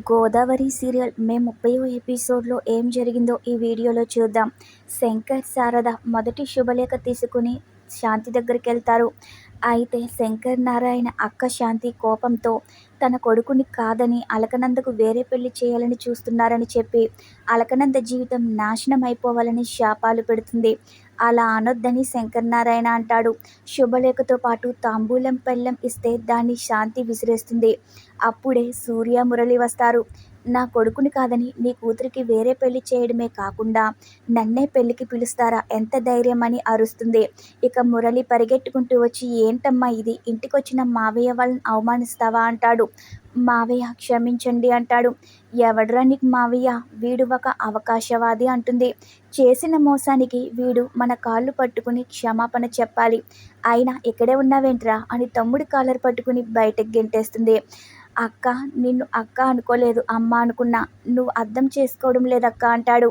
Godavari serial మే 30వ ఎపిసోడ్లో ఏం జరిగిందో ఈ వీడియోలో చూద్దాం. శంకర్, శారద మొదటి శుభలేఖ తీసుకుని శాంతి దగ్గరికి వెళ్తారు. అయితే శంకర్ నారాయణ అక్క శాంతి కోపంతో తన కొడుకుని కాదని అలకనందకు వేరే పెళ్లి చేయాలని చూస్తున్నారని చెప్పి అలకనంద జీవితం నాశనం అయిపోవాలని శాపాలు పెడుతుంది. అలా అనొద్దని శంకర్ నారాయణ అంటాడు. శుభలేఖతో పాటు తాంబూలం పెళ్ళం ఇస్తే దాన్ని శాంతి విసిరేస్తుంది. అప్పుడే సూర్య, మురళి వస్తారు. నా కొడుకుని కాదని నీ కూతురికి వేరే పెళ్లి చేయడమే కాకుండా నన్నే పెళ్లికి పిలుస్తారా, ఎంత ధైర్యం అని అరుస్తుంది. ఇక మురళి పరిగెట్టుకుంటూ వచ్చి, ఏంటమ్మా ఇది, ఇంటికొచ్చిన మావయ్య వాళ్ళని అవమానిస్తావా అంటాడు. మావయ్య క్షమించండి అంటాడు. ఎవడ్రా నీకు మావయ్య, వీడు ఒక అవకాశవాది అంటుంది. చేసిన మోసానికి వీడు మన కాళ్ళు పట్టుకుని క్షమాపణ చెప్పాలి. అయినా ఇక్కడే ఉన్నావేంట్రా అని తమ్ముడి కాలర్ పట్టుకుని బయటకు గెంటేస్తుంది. అక్క, నిన్ను అక్క అనుకోలేదు, అమ్మ అనుకున్నా, నువ్వు అర్థం చేసుకోవడం లేదక్క అంటాడు.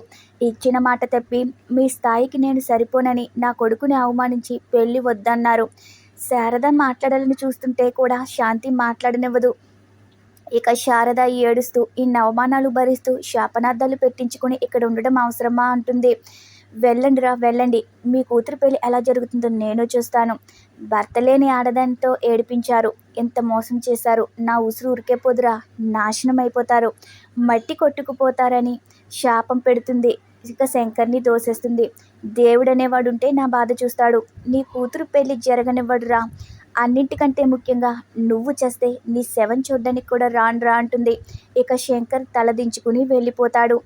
ఇచ్చిన మాట తప్పి మీ స్థాయికి నేను సరిపోనని నా కొడుకుని అవమానించి పెళ్లి వద్దన్నారు. శారద మాట్లాడాలని చూస్తుంటే కూడా శాంతి మాట్లాడనివ్వదు. ఇక శారద ఏడుస్తూ ఇన్ని అవమానాలు భరిస్తూ శాపనార్థాలు పెట్టించుకుని ఇక్కడ ఉండడం అవసరమా అంటుంది. వెళ్ళండిరా వెళ్ళండి, మీ కూతురు పెళ్లి ఎలా జరుగుతుందో నేను చూస్తాను. భర్త లేని ఆడదానితో ఏడిపించారు, ఎంత మోసం చేశారు, నా ఉసురు ఉరికే పోదురా, నాశనం అయిపోతారు, మట్టి కొట్టుకుపోతారని శాపం పెడుతుంది. ఇక శంకర్ని దోసేస్తుంది. దేవుడనేవాడుంటే నా బాధ చూస్తాడు, నీ కూతురు పెళ్లి జరగనివ్వడురా, అన్నింటికంటే ముఖ్యంగా నువ్వు చేస్తే నీ శవం చూడ్డానికి కూడా రానురా అంటుంది. ఇక శంకర్ తలదించుకుని వెళ్ళిపోతాడు.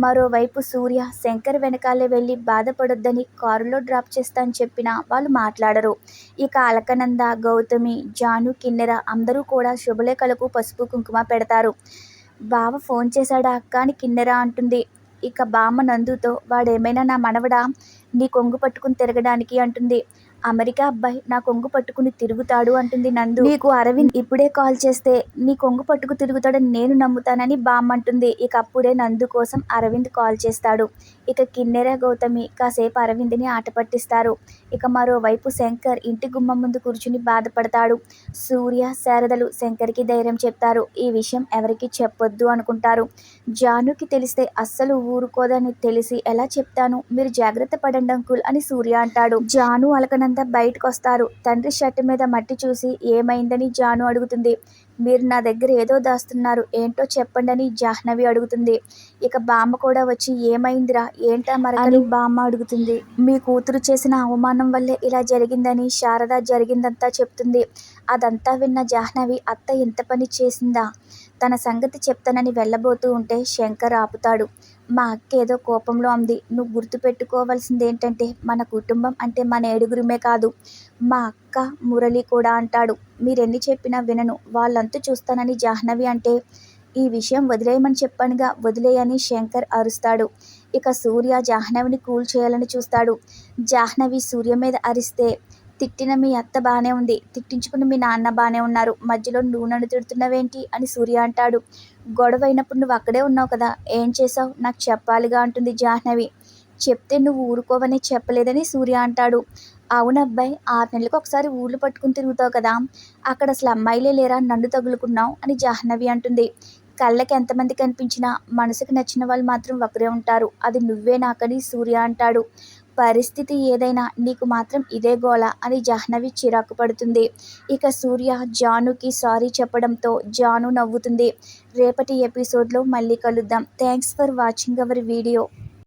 మరోవైపు సూర్య శంకర్ వెనకాలే వెళ్ళి బాధపడొద్దని కారులో డ్రాప్ చేస్తా అని చెప్పినా వాళ్ళు మాట్లాడరు. ఇక అలకనంద, గౌతమి, జాను, కిన్నెర అందరూ కూడా శుభలేఖలకు పసుపు కుంకుమ పెడతారు. బావ ఫోన్ చేశాడా అక్క అని కిన్నెర అంటుంది. ఇక బామ్మ నందుతో, వాడేమైనా నా మనవడా, నీ కొంగు పట్టుకుని తిరగడానికి అంటుంది. అమెరికా అబ్బాయి నా కొంగు పట్టుకుని తిరుగుతాడు అంటుంది నందు. నీకు అరవింద్ ఇప్పుడే కాల్ చేస్తే నీ కొంగు పట్టుకు తిరుగుతాడని నేను నమ్ముతానని బామ్మ అంటుంది. ఇక అప్పుడే నందు కోసం అరవింద్ కాల్ చేస్తాడు. ఇక కిన్నెర, గౌతమి కాసేపు అరవింద్ని ఆట పట్టిస్తారు. ఇక మరోవైపు శంకర్ ఇంటి గుమ్మం ముందు కూర్చుని బాధపడతాడు. సూర్య, శారదలు శంకర్కి ధైర్యం చెప్తారు. ఈ విషయం ఎవరికి చెప్పొద్దు అనుకుంటారు. జానుకి తెలిస్తే అస్సలు ఊరుకోదని తెలిసి ఎలా చెప్తాను, మీరు జాగ్రత్త పడండి అంకుల్ అని సూర్య అంటాడు. జాను, అలకనంద బయటకు వస్తారు. తండ్రి షర్టు మీద మట్టి చూసి ఏమైందని జాను అడుగుతుంది. మీరు నా దగ్గర ఏదో దాస్తున్నారు, ఏంటో చెప్పండి అని జాహ్నవి అడుగుతుంది. ఇక బామ్మ కూడా వచ్చి ఏమైందిరా, ఏంటా మరకని బామ్మ అడుగుతుంది. మీ కూతురు చేసిన అవమానం వల్లే ఇలా జరిగిందని శారద జరిగిందంతా చెప్తుంది. అదంతా విన్న జాహ్నవి, అత్త ఎంత పని చేసిందా, తన సంగతి చెప్తానని వెళ్ళబోతూ ఉంటే శంకర్ ఆపుతాడు. మా అక్క ఏదో కోపంలో అంది, నువ్వు గుర్తుపెట్టుకోవాల్సింది ఏంటంటే మన కుటుంబం అంటే మన ఏడుగురిమే కాదు, మా అక్క, మురళి కూడా అంటాడు. మీరెన్ని చెప్పినా వినను, వాళ్ళంతా చూస్తానని జాహ్నవి అంటే, ఈ విషయం వదిలేయమని చెప్పానుగా, వదిలేయని శంకర్ అరుస్తాడు. ఇక సూర్య జాహ్నవిని కూల్ చేయాలని చూస్తాడు. జాహ్నవి సూర్య మీద అరిస్తే, తిట్టిన మీ అత్త బాగానే ఉంది, తిట్టించుకుని మీ నాన్న బాగానే ఉన్నారు, మధ్యలో నువ్వు నన్ను తిడుతున్నావేంటి అని సూర్య అంటాడు. గొడవ అయినప్పుడు నువ్వు అక్కడే ఉన్నావు కదా, ఏం చేసావు నాకు చెప్పాలిగా అంటుంది జాహ్నవి. చెప్తే నువ్వు ఊరుకోవని చెప్పలేదని సూర్య అంటాడు. అవునబ్బాయి, 6 నెలలకు ఒకసారి ఊళ్ళు పట్టుకుని తిరుగుతావు కదా, అక్కడ అసలు అమ్మాయిలే లేరా, నన్ను తగులుకున్నావు అని జాహ్నవి అంటుంది. కళ్ళకి ఎంతమంది కనిపించినా మనసుకు నచ్చిన వాళ్ళు మాత్రం ఒకరే ఉంటారు, అది నువ్వే నాకని సూర్య అంటాడు. పరిస్థితి ఏదైనా నీకు మాత్రం ఇదే గోల అని జాహ్నవి చిరాకు పడుతుంది. ఇక సూర్య జానుకి సారీ చెప్పడంతో జాను నవ్వుతుంది. రేపటి ఎపిసోడ్లో మళ్ళీ కలుద్దాం. Thanks for watching our video.